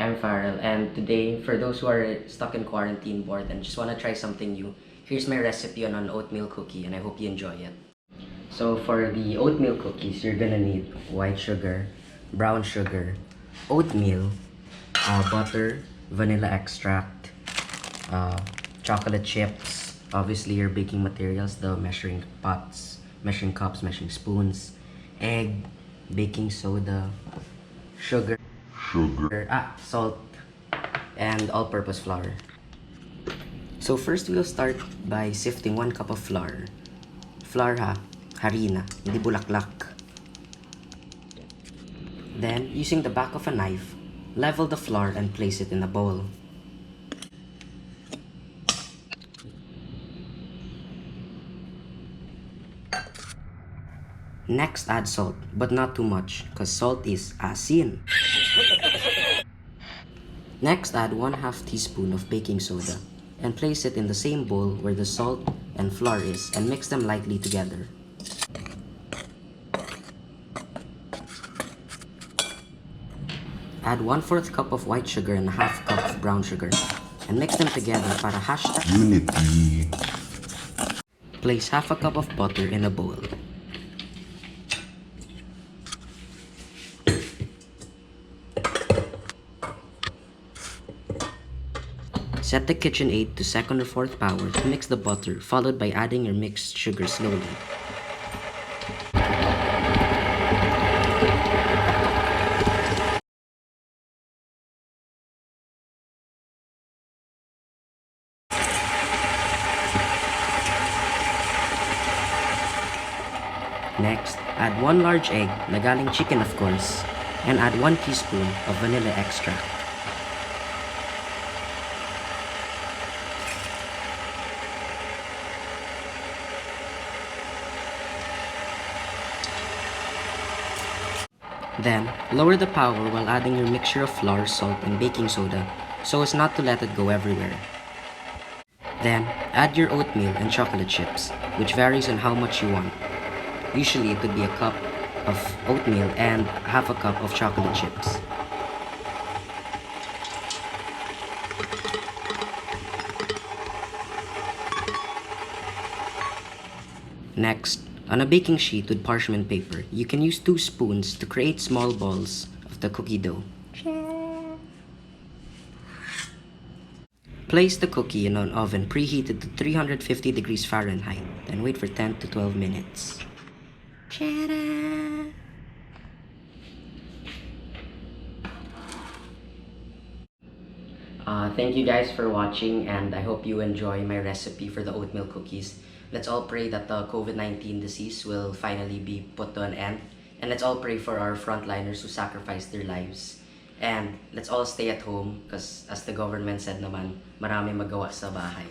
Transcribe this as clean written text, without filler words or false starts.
I'm Farrell, and today, for those who are stuck in quarantine bored and just want to try something new, here's my recipe on an oatmeal cookie, and I hope you enjoy it. So for the oatmeal cookies, you're gonna need white sugar, brown sugar, oatmeal, butter, vanilla extract, uh, chocolate chips, obviously your baking materials, the measuring pots, measuring cups, measuring spoons, egg, baking soda, sugar, salt, and all-purpose flour. So first we'll start by sifting 1 cup of flour. Flour ha, harina, hindi bulaklak. Then, using the back of a knife, level the flour and place it in a bowl. Next, add salt, but not too much, cause salt is asin. Next, add 1/2 teaspoon of baking soda and place it in the same bowl where the salt and flour is and mix them lightly together. Add 1/4 cup of white sugar and 1/2 cup of brown sugar and mix them together para Unity. Place 1/2 cup of butter in a bowl. Set the KitchenAid to 2nd or 4th power to mix the butter, followed by adding your mixed sugar slowly. Next, add 1 large egg, na galing chicken of course, and add 1 teaspoon of vanilla extract. Then, lower the power while adding your mixture of flour, salt, and baking soda so as not to let it go everywhere. Then, add your oatmeal and chocolate chips, which varies on how much you want. Usually, it would be a cup of oatmeal and 1/2 cup of chocolate chips. Next, on a baking sheet with parchment paper, you can use 2 spoons to create small balls of the cookie dough. Place the cookie in an oven preheated to 350 degrees Fahrenheit and wait for 10 to 12 minutes. Thank you guys for watching, and I hope you enjoy my recipe for the oatmeal cookies. Let's all pray that the COVID-19 disease will finally be put to an end. And let's all pray for our frontliners who sacrificed their lives. And let's all stay at home because as the government said naman, marami magawa sa bahay.